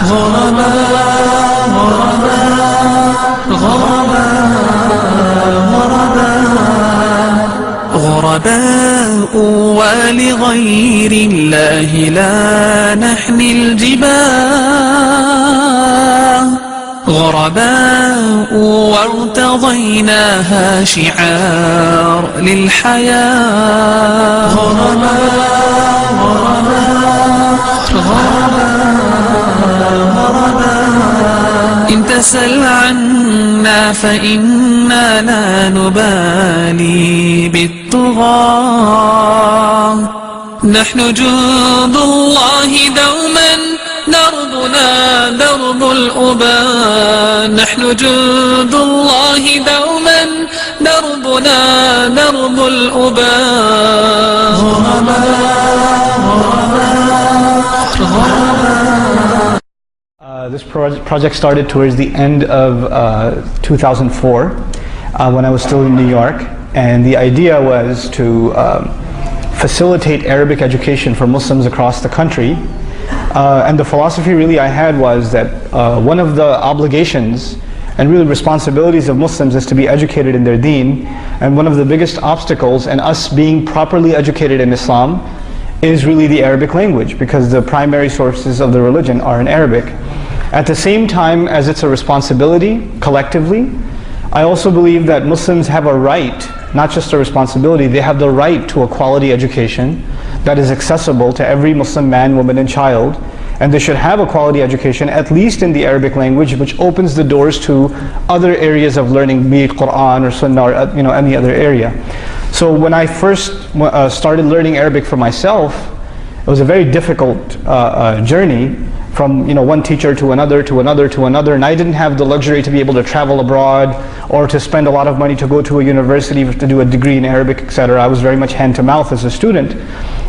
غرباء غرباء غرباء ولغير الله لا نحمي الجباه غرباء وارتضيناها شعار للحياة غرباء غرباء إن تسل عنا فإنا لا نبالي بالطغاة نحن جند الله دوما دربنا درب الأباء نحن جند الله دوما دربنا درب الأباء غرباء غرباء This project started towards the end of 2004 when I was still in New York, and the idea was to facilitate Arabic education for Muslims across the country. And the philosophy really I had was that one of the obligations and really responsibilities of Muslims is to be educated in their deen, and one of the biggest obstacles in us being properly educated in Islam is really the Arabic language, because the primary sources of the religion are in Arabic. At the same time as it's a responsibility collectively, I also believe that Muslims have a right, not just a responsibility, they have the right to a quality education that is accessible to every Muslim man, woman and child, and they should have a quality education at least in the Arabic language, which opens the doors to other areas of learning, be it Quran or Sunnah or any other area. So when I first started learning Arabic for myself, it was a very difficult journey, from one teacher to another to another to another, and I didn't have the luxury to be able to travel abroad or to spend a lot of money to go to a university to do a degree in Arabic, etc. I was very much hand to mouth as a student.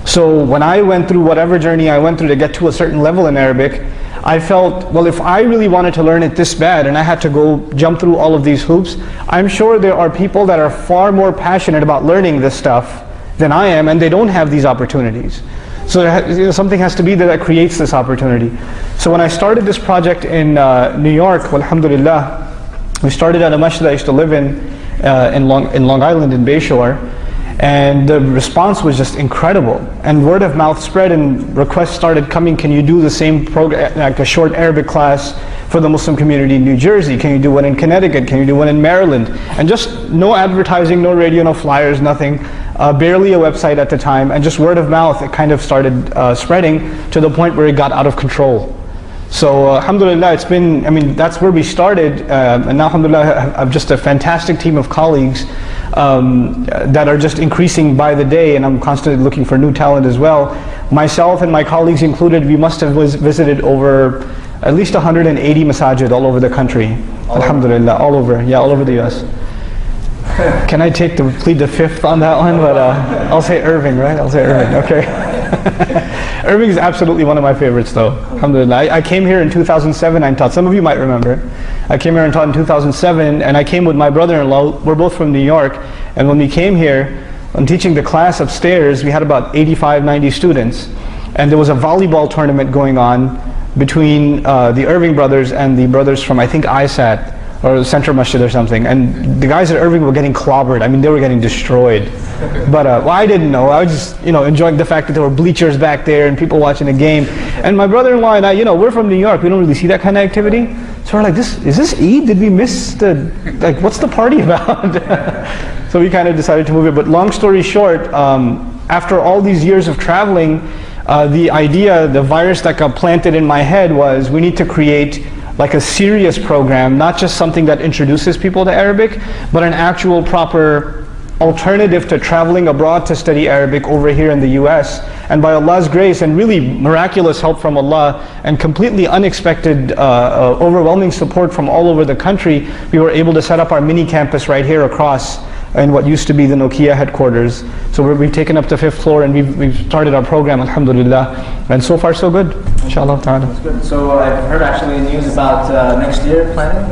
So when I went through whatever journey I went through to get to a certain level in Arabic, I felt, well, if I really wanted to learn it this bad and I had to go jump through all of these hoops, I'm sure there are people that are far more passionate about learning this stuff than I am, and they don't have these opportunities. So something has to be there that creates this opportunity. So when I started this project in New York, alhamdulillah, we started at a masjid I used to live in Long Island in Bayshore, and the response was just incredible. And word of mouth spread, and requests started coming. Can you do the same program, like a short Arabic class for the Muslim community in New Jersey? Can you do one in Connecticut? Can you do one in Maryland? And just no advertising, no radio, no flyers, nothing. Barely a website at the time, and just word of mouth, it kind of started spreading to the point where it got out of control. So alhamdulillah, it's been, that's where we started, and now alhamdulillah, I'm just a fantastic team of colleagues that are just increasing by the day, and I'm constantly looking for new talent as well. Myself and my colleagues included, we must have visited over at least 180 masajid all over the country. Alhamdulillah, all over the US. Can I plead the fifth on that one? But I'll say Irving, right? I'll say Irving, okay. Irving is absolutely one of my favorites though, alhamdulillah. I came here in 2007, I taught, some of you might remember. I came here and taught in 2007, and I came with my brother-in-law, we're both from New York, and when we came here, I'm teaching the class upstairs, we had about 85, 90 students, and there was a volleyball tournament going on between the Irving brothers and the brothers from, I think, ISAT, or Central Masjid or something, and the guys at Irving were getting clobbered. They were getting destroyed. But well, I didn't know. I was just enjoying the fact that there were bleachers back there and people watching the game. And my brother-in-law and I, we're from New York. We don't really see that kind of activity. So we're like, is this Eid? Did we miss what's the party about? So we kind of decided to move it. But long story short, after all these years of traveling, the idea, the virus that got planted in my head was, we need to create like a serious program, not just something that introduces people to Arabic, but an actual proper alternative to traveling abroad to study Arabic over here in the US. And by Allah's grace and really miraculous help from Allah and completely unexpected, overwhelming support from all over the country, we were able to set up our mini campus right here across in what used to be the Nokia headquarters. So we've taken up the 5th floor, and we've started our program, alhamdulillah. And so far so good, inshallah ta'ala. That's good. So I've heard actually news about next year planning?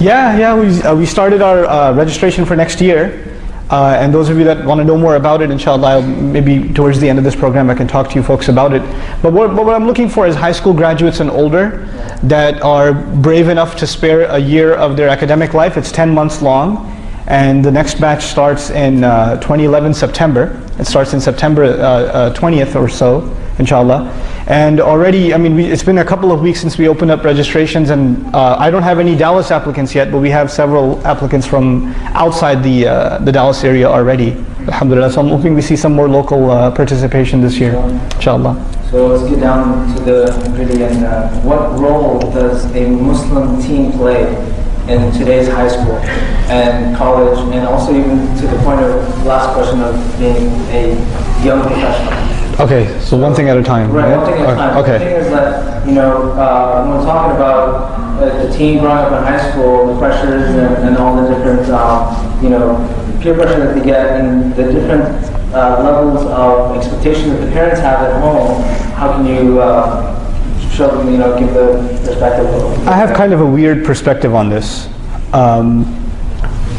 Yeah, we started our registration for next year. And those of you that want to know more about it, inshallah, maybe towards the end of this program I can talk to you folks about it. But what I'm looking for is high school graduates and older that are brave enough to spare a year of their academic life. It's 10 months long, and the next batch starts in 2011 September. It starts in September 20th or so, inshallah. And already, I mean, it's been a couple of weeks since we opened up registrations, and I don't have any Dallas applicants yet, but we have several applicants from outside the Dallas area already, alhamdulillah. So I'm hoping we see some more local participation this year, inshallah. So let's get down to the nitty and what role does a Muslim teen play in today's high school and college, and also even to the point of last question of being a young professional? Okay, so one thing at a time. Right, one thing at a time. Okay. The thing is that, when we're talking about the teen growing up in high school, the pressures and all the different, peer pressure that they get and the different levels of expectation that the parents have at home, how can you show them, give the perspective? I have kind of a weird perspective on this.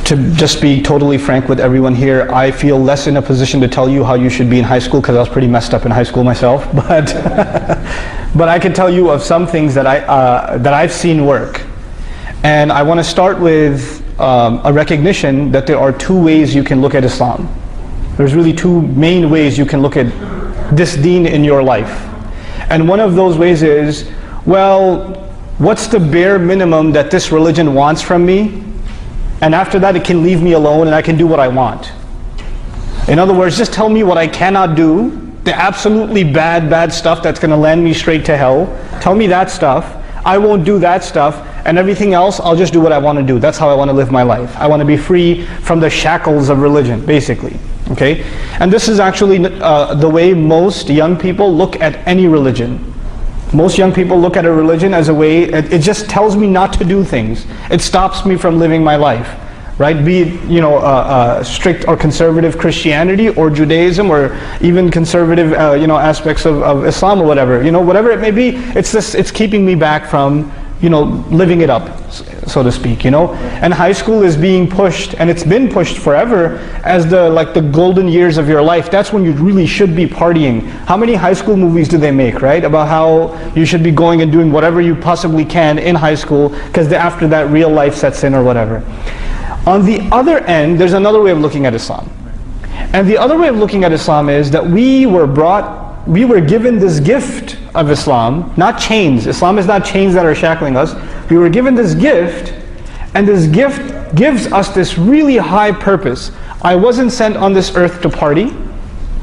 To just be totally frank with everyone here, I feel less in a position to tell you how you should be in high school because I was pretty messed up in high school myself. But but I can tell you of some things that I've seen work. And I want to start with a recognition that there are two ways you can look at Islam. There's really two main ways you can look at this deen in your life. And one of those ways is, well, what's the bare minimum that this religion wants from me? And after that it can leave me alone and I can do what I want. In other words, just tell me what I cannot do, the absolutely bad stuff that's going to land me straight to hell. Tell me that stuff. I won't do that stuff, and everything else, I'll just do what I want to do. That's how I want to live my life. I want to be free from the shackles of religion, basically. Okay? And this is actually the way most young people look at any religion. Most young people look at a religion as a way, it just tells me not to do things. It stops me from living my life, right? Be it strict or conservative Christianity or Judaism or even conservative aspects of Islam or whatever. Whatever it may be, it's keeping me back from living it up, so to speak. And high school is being pushed, and it's been pushed forever as the golden years of your life. That's when you really should be partying. How many high school movies do they make, right? About how you should be going and doing whatever you possibly can in high school, because after that real life sets in or whatever. On the other end, there's another way of looking at Islam. And the other way of looking at Islam is that we were given this gift of Islam, not chains. Islam is not chains that are shackling us. We were given this gift, and this gift gives us this really high purpose. I wasn't sent on this earth to party.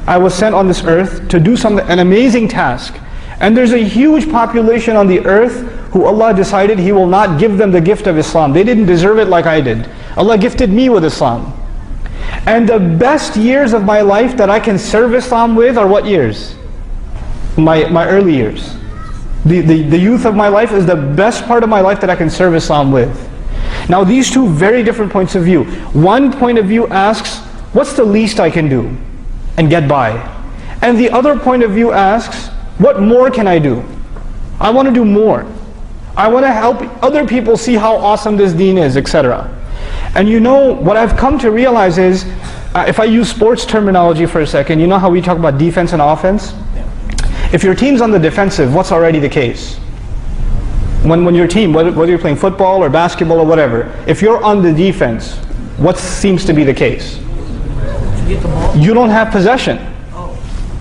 I was sent on this earth to do an amazing task. And there's a huge population on the earth who Allah decided He will not give them the gift of Islam. They didn't deserve it like I did. Allah gifted me with Islam. And the best years of my life that I can serve Islam with are what years? My early years. The youth of my life is the best part of my life that I can serve Islam with. Now these two very different points of view. One point of view asks, what's the least I can do and get by? And the other point of view asks, what more can I do? I want to do more. I want to help other people see how awesome this deen is, etc. And what I've come to realize is, if I use sports terminology for a second, you know how we talk about defense and offense? If your team's on the defensive, what's already the case? When your team, whether you're playing football or basketball or whatever, if you're on the defense, what seems to be the case? You don't have possession.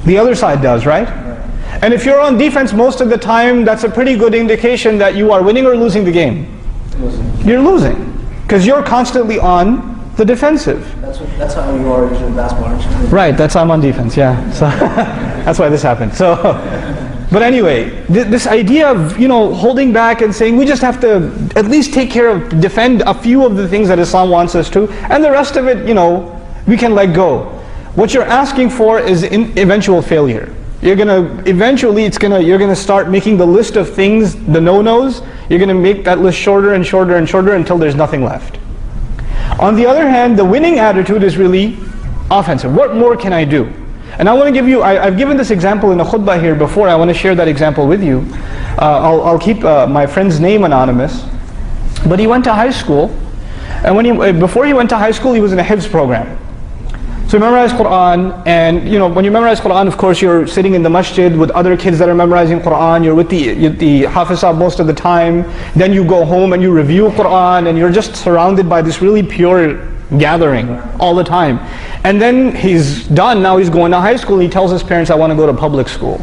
The other side does, right? And if you're on defense most of the time, that's a pretty good indication that you are winning or losing the game. You're losing, because you're constantly on the defensive. That's how you are in basketball, aren't you? Right, that's how I'm on defense, yeah. So that's why this happened. So, but anyway, this idea of holding back and saying we just have to at least defend a few of the things that Islam wants us to, and the rest of it, we can let go. What you're asking for is eventual failure. You're gonna start making the list of things, the no-nos. You're gonna make that list shorter and shorter and shorter until there's nothing left. On the other hand, the winning attitude is really offensive. What more can I do? And I want to give you, I've given this example in a khutbah here before. I want to share that example with you. I'll keep my friend's name anonymous. But he went to high school, and before he went to high school, he was in a Hifz program. So you memorize Quran, and when you memorize Quran, of course you're sitting in the masjid with other kids that are memorizing Quran, you're with the Hafizah most of the time, then you go home and you review Quran, and you're just surrounded by this really pure gathering all the time. And then he's done, now he's going to high school, he tells his parents, I want to go to public school.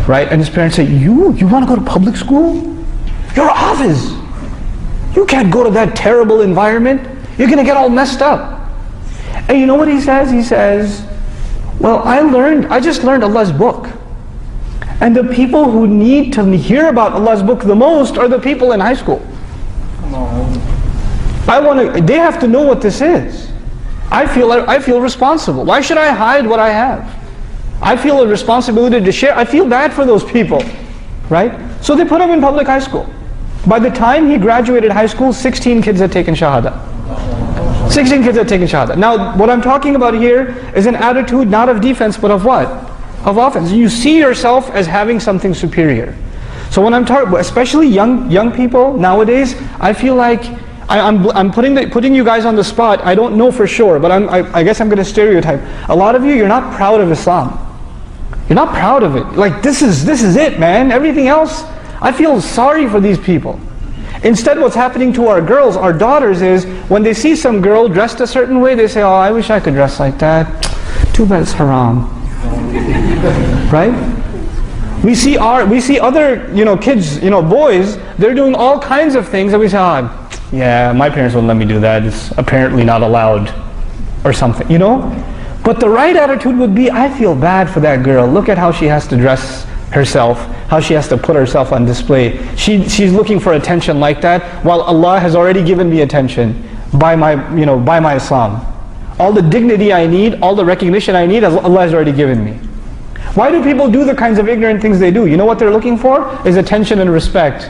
Right? And his parents say, you want to go to public school? You're a Hafiz. You can't go to that terrible environment. You're going to get all messed up. And you know what he says? He says, well, I just learned Allah's book. And the people who need to hear about Allah's book the most are the people in high school. They have to know what this is. I feel responsible. Why should I hide what I have? I feel a responsibility to share. I feel bad for those people, right? So they put him in public high school. By the time he graduated high school, 16 kids had taken Shahada. 16 kids had taken Shahada. Now, what I'm talking about here is an attitude not of defense, but of what? Of offense. You see yourself as having something superior. So when I'm talking, especially young people nowadays, I feel like I'm putting you guys on the spot. I don't know for sure, but I guess I'm going to stereotype. A lot of you, you're not proud of Islam. You're not proud of it. Like, this is it, man. Everything else, I feel sorry for these people. Instead, what's happening to our girls, our daughters, is when they see some girl dressed a certain way, they say, oh, I wish I could dress like that. Too bad it's haram. Right? We see other, kids, boys, they're doing all kinds of things that we say, oh, yeah, my parents wouldn't let me do that. It's apparently not allowed, or something, But the right attitude would be, I feel bad for that girl. Look at how she has to dress herself, how she has to put herself on display. She's looking for attention like that, while Allah has already given me attention by my Islam. All the dignity I need, all the recognition I need, Allah has already given me. Why do people do the kinds of ignorant things they do? You know what they're looking for? Is attention and respect.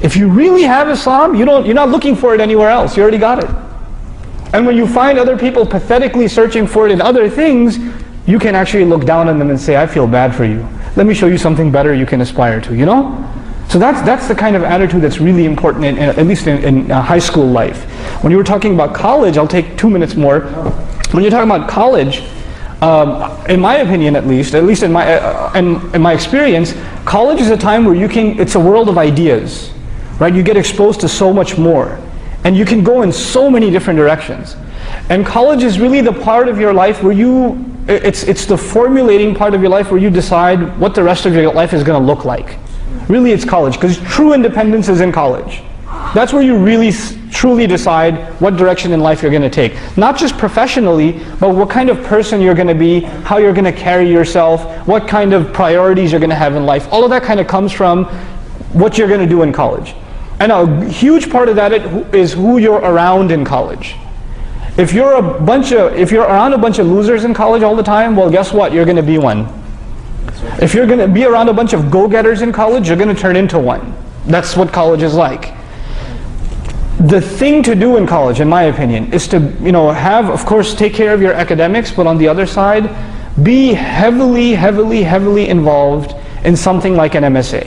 If you really have Islam, you're not looking for it anywhere else. You already got it. And when you find other people pathetically searching for it in other things, you can actually look down on them and say, I feel bad for you. Let me show you something better you can aspire to, So that's the kind of attitude that's really important, at least in high school life. When you were talking about college, I'll take 2 minutes more. When you're talking about college, in my opinion at least in my experience, college is a time where it's a world of ideas, right? You get exposed to so much more. And you can go in so many different directions. And college is really the part of your life where it's the formulating part of your life where you decide what the rest of your life is going to look like. Really, it's college, because true independence is in college. That's where you really truly decide what direction in life you're going to take. Not just professionally, but what kind of person you're going to be, how you're going to carry yourself, what kind of priorities you're going to have in life. All of that kind of comes from what you're going to do in college. And a huge part of that is who you're around in college. If you're around a bunch of losers in college all the time, well, guess what? You're going to be one. If you're going to be around a bunch of go-getters in college, you're going to turn into one. That's what college is like. The thing to do in college, in my opinion, is to of course, take care of your academics, but on the other side, be heavily involved in something like an MSA.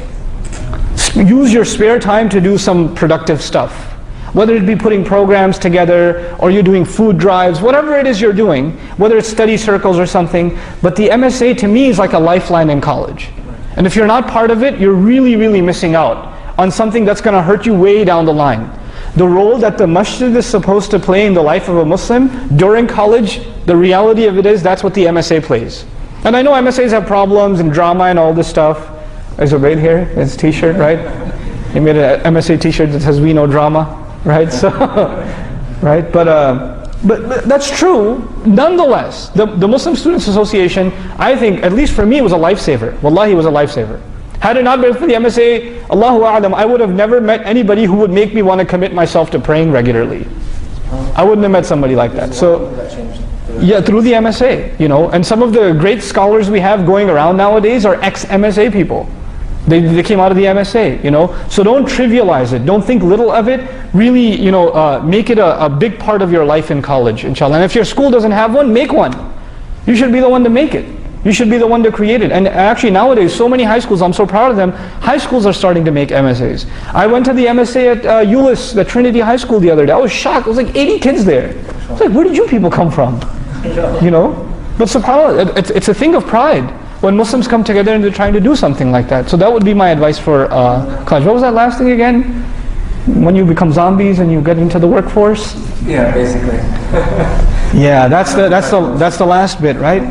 Use your spare time to do some productive stuff. Whether it be putting programs together, or you're doing food drives, whatever it is you're doing, whether it's study circles or something. But the MSA to me is like a lifeline in college. And if you're not part of it, you're really missing out on something that's going to hurt you way down the line. The role that the masjid is supposed to play in the life of a Muslim during college, the reality of it is that's what the MSA plays. And I know MSAs have problems and drama and all this stuff. There's a right here, his t-shirt, right? He made an MSA t-shirt that says, we know drama. Right, so, right, but that's true. Nonetheless, the Muslim Students Association, I think, at least for me, was a lifesaver. Wallahi, was a lifesaver. Had it not been for the MSA, Allahu A'lam, I would have never met anybody who would make me want to commit myself to praying regularly. I wouldn't have met somebody like that. So, yeah, through the MSA, and some of the great scholars we have going around nowadays are ex-MSA people. They came out of the MSA, So don't trivialize it. Don't think little of it. Really, make it a big part of your life in college, inshallah. And if your school doesn't have one, make one. You should be the one to make it. You should be the one to create it. And actually nowadays, so many high schools, I'm so proud of them, high schools are starting to make MSAs. I went to the MSA at Euless, the Trinity High School the other day. I was shocked. There was like 80 kids there. I was like, where did you people come from? You know? But subhanAllah, it's a thing of pride when Muslims come together and they're trying to do something like that. So that would be my advice for college. What was that last thing again? When you become zombies and you get into the workforce? Yeah, basically. Yeah, that's the last bit, right?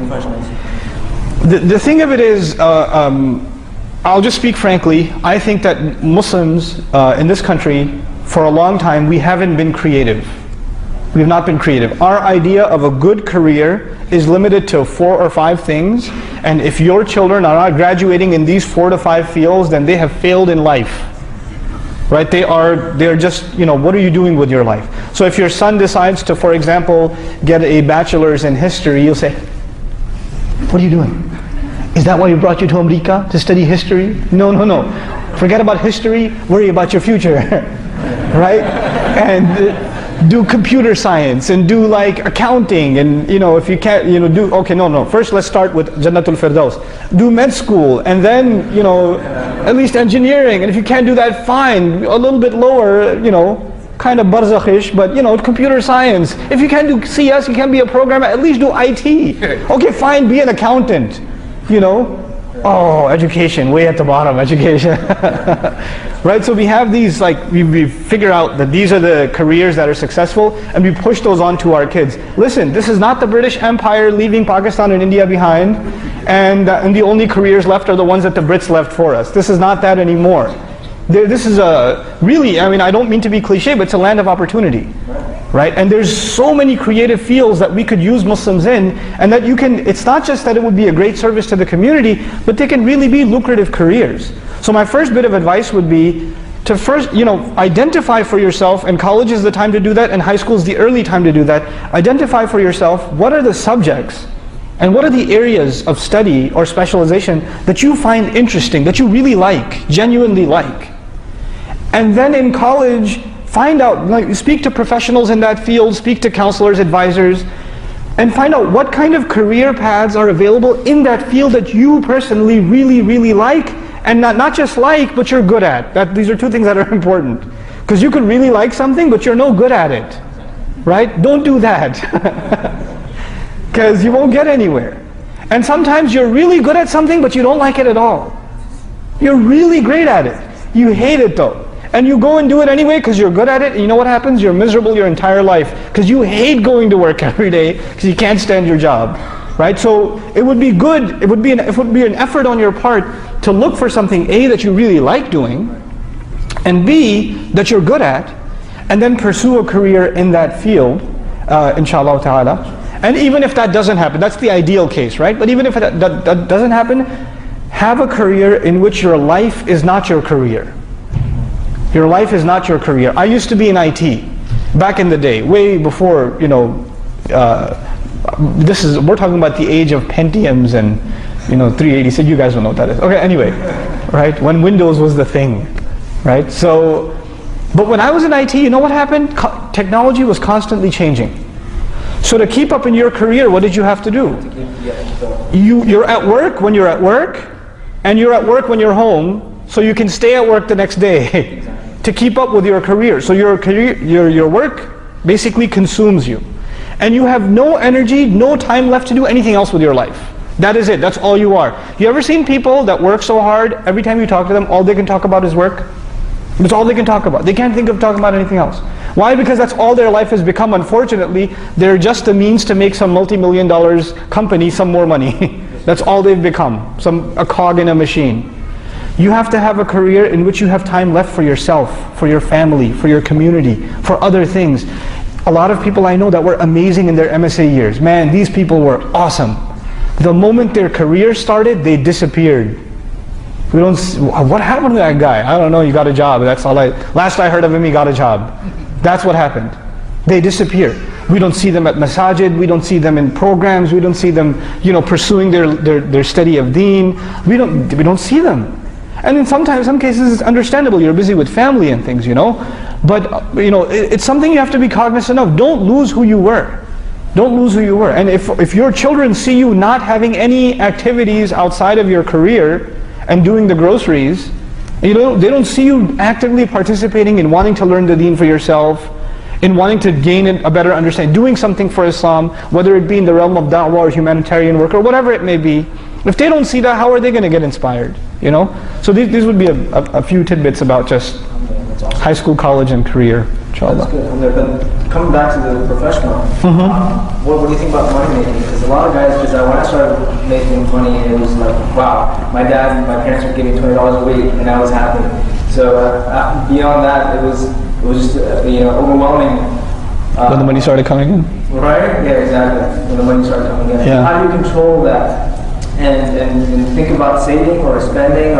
The thing of it is, I'll just speak frankly, I think that Muslims in this country, for a long time, we haven't been creative. We have not been creative. Our idea of a good career is limited to 4 or 5 things, and if your children are not graduating in these 4 to 5 fields, then they have failed in life. Right? They're just, you know, what are you doing with your life? So if your son decides to, for example, get a bachelor's in history, you'll say, what are you doing? Is that why you brought you to America, to study history? No, no, no. Forget about history, worry about your future. Right? And do computer science and do like accounting, and you know, if you can't, you know, do, okay, no, first let's start with Jannatul Firdaus. Do med school, and then, you know, at least engineering, and if you can't do that, fine, a little bit lower, you know, kind of barzakhish, but you know, computer science. If you can't do CS, you can't be a programmer, at least do IT. Okay, fine, be an accountant, you know. Oh, education, way at the bottom, education. Right, so we have these, like, we figure out that these are the careers that are successful, and we push those on to our kids. Listen, this is not the British Empire leaving Pakistan and India behind, and the only careers left are the ones that the Brits left for us. This is not that anymore. This is a, really, I mean, I don't mean to be cliche, but it's a land of opportunity. Right? And there's so many creative fields that we could use Muslims in, and that you can, it's not just that it would be a great service to the community, but they can really be lucrative careers. So my first bit of advice would be to first, you know, identify for yourself, and college is the time to do that, and high school is the early time to do that. Identify for yourself what are the subjects and what are the areas of study or specialization that you find interesting, that you really like, genuinely like. And then in college, find out, like, speak to professionals in that field, speak to counselors, advisors, and find out what kind of career paths are available in that field that you personally really, really like, and not just like, but you're good at. These are 2 things that are important. Because you could really like something, but you're no good at it. Right? Don't do that. Because you won't get anywhere. And sometimes you're really good at something, but you don't like it at all. You're really great at it. You hate it though. And you go and do it anyway because you're good at it, and you know what happens? You're miserable your entire life because you hate going to work every day because you can't stand your job. Right? So it would be good, it would be an effort on your part to look for something, A, that you really like doing, and B, that you're good at, and then pursue a career in that field, inshallah ta'ala. And even if that doesn't happen, that's the ideal case, right? But even if that doesn't happen, have a career in which your life is not your career. Your life is not your career. I used to be in IT back in the day, way before, you know, we're talking about the age of Pentiums and, you know, 386. You guys don't know what that is. Okay, anyway, right? When Windows was the thing, right? So, but when I was in IT, you know what happened? Technology was constantly changing. So to keep up in your career, what did you have to do? You're at work when you're at work, and you're at work when you're home, so you can stay at work the next day to keep up with your career. So your work basically consumes you. And you have no energy, no time left to do anything else with your life. That is it, that's all you are. You ever seen people that work so hard, every time you talk to them, all they can talk about is work? That's all they can talk about. They can't think of talking about anything else. Why? Because that's all their life has become. Unfortunately, they're just a means to make some multi-million-dollar company some more money. That's all they've become, a cog in a machine. You have to have a career in which you have time left for yourself, for your family, for your community, for other things. A lot of people I know that were amazing in their MSA years. Man, these people were awesome. The moment their career started, they disappeared. We don't see, what happened to that guy? I don't know, he got a job. That's all last I heard of him, he got a job. That's what happened. They disappear. We don't see them at masajid, we don't see them in programs, we don't see them, you know, pursuing their study of deen. We don't see them. And in some cases it's understandable, you're busy with family and things, you know. But you know, it's something you have to be cognizant of. Don't lose who you were. Don't lose who you were. And if your children see you not having any activities outside of your career and doing the groceries, you know, they don't see you actively participating in wanting to learn the deen for yourself, in wanting to gain a better understanding, doing something for Islam, whether it be in the realm of da'wah or humanitarian work or whatever it may be. If they don't see that, how are they going to get inspired? You know? So these would be a few tidbits about just high school, college, and career. Inshallah. That's good. But coming back to the professional, what do you think about money making? Because a lot of guys, when I started making money, it was like, wow, my parents were giving $20 a week, and I was happy. So beyond that, it was just overwhelming. When the money started coming in. Right? Yeah, exactly. When the money started coming in. Yeah. How do you control that? And think about saving or spending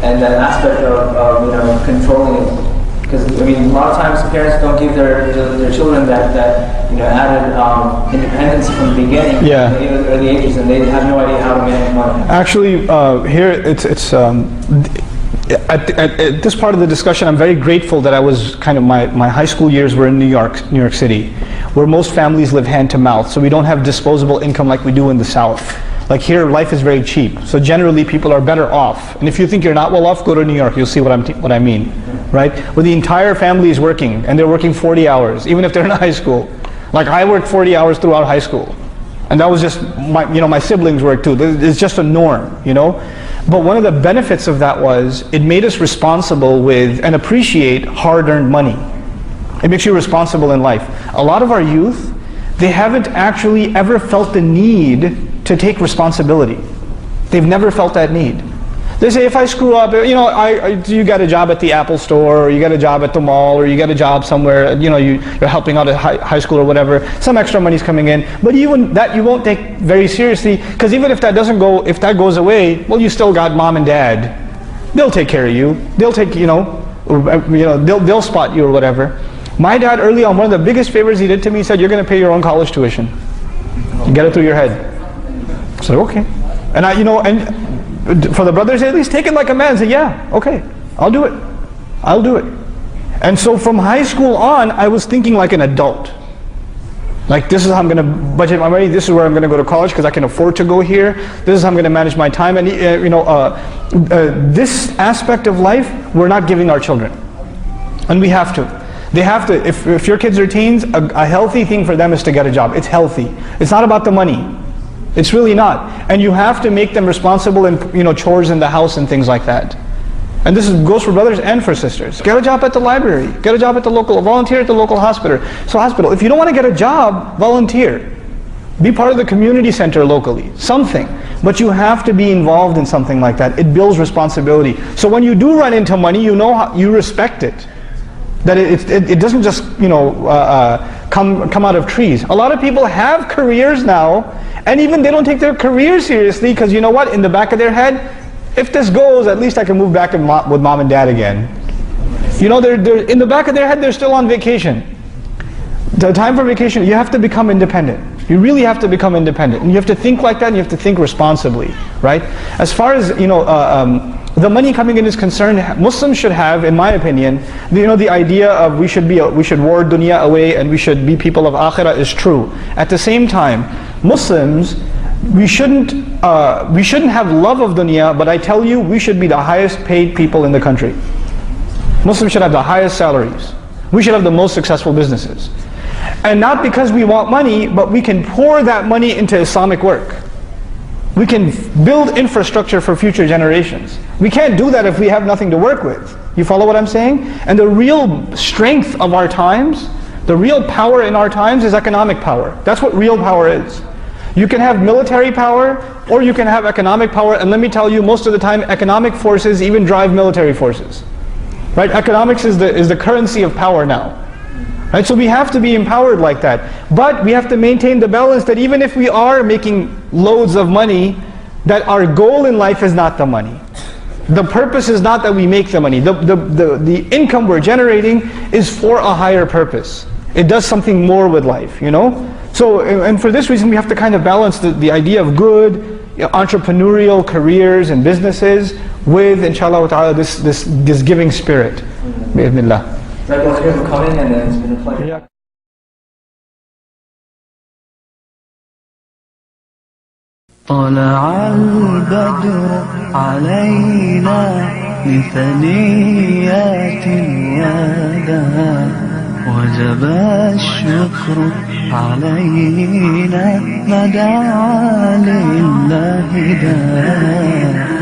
and that aspect of controlling it. Because I mean, a lot of times parents don't give their children that added independence from the beginning, early ages, and they have no idea how to manage money. Actually, here it's at this part of the discussion, I'm very grateful that I was my high school years were in New York City, where most families live hand to mouth, so we don't have disposable income like we do in the South. Like here, life is very cheap, so generally people are better off. And if you think you're not well off, go to New York, you'll see what I mean, right? Where the entire family is working, and they're working 40 hours, even if they're in high school. Like I worked 40 hours throughout high school, and that was just my siblings worked too. It's just a norm, you know. But one of the benefits of that was it made us responsible with and appreciate hard-earned money. It makes you responsible in life. A lot of our youth, they haven't actually ever felt the need to take responsibility. They've never felt that need. They say, if I screw up, you got a job at the Apple store, or you got a job at the mall, or you got a job somewhere, you're helping out at high school or whatever, some extra money's coming in, but even that you won't take very seriously, because even if that goes away, well, you still got mom and dad. They'll take care of you. They'll take, they'll spot you or whatever. My dad early on, one of the biggest favors he did to me, he said, you're going to pay your own college tuition. Get it through your head. I said, okay. And and for the brothers, at least take it like a man and say, yeah, okay, I'll do it. I'll do it. And so from high school on, I was thinking like an adult. Like, this is how I'm going to budget my money, this is where I'm going to go to college because I can afford to go here, this is how I'm going to manage my time. And this aspect of life, we're not giving our children. And we have to. They have to, if your kids are teens, a healthy thing for them is to get a job. It's healthy. It's not about the money. It's really not. And you have to make them responsible in chores in the house and things like that. And this goes for brothers and for sisters. Get a job at the library. Get a job at the volunteer at the local hospital. If you don't want to get a job, volunteer. Be part of the community center locally. Something. But you have to be involved in something like that. It builds responsibility. So when you do run into money, you respect it. That it doesn't just come out of trees. A lot of people have careers now, and even they don't take their career seriously because in the back of their head, if this goes, at least I can move back with mom and dad again. They're in the back of their head, they're still on vacation. The time for vacation, you have to become independent. You really have to become independent, and you have to think like that, and you have to think responsibly, right? As far as the money coming in is concerned, Muslims should have, in my opinion, the idea of we should ward dunya away and we should be people of akhirah is true. At the same time, Muslims, we shouldn't have love of dunya, but I tell you, we should be the highest paid people in the country. Muslims should have the highest salaries. We should have the most successful businesses. And not because we want money, but we can pour that money into Islamic work. We can build infrastructure for future generations. We can't do that if we have nothing to work with. You follow what I'm saying? And the real strength of our times, the real power in our times is economic power. That's what real power is. You can have military power, or you can have economic power, and let me tell you, most of the time economic forces even drive military forces. Right? Economics is the currency of power now. Right? So we have to be empowered like that. But we have to maintain the balance that even if we are making loads of money, that our goal in life is not the money. The purpose is not that we make the money. The income we're generating is for a higher purpose. It does something more with life, So, and for this reason we have to kind of balance the idea of good, entrepreneurial careers and businesses with, inshallah ta'ala, this giving spirit. Bi'idhnillah. Thank you for coming, and it's been a pleasure. طلع البدر علينا من ثنيات الوداع وجب الشكر علينا ما دعا لله داع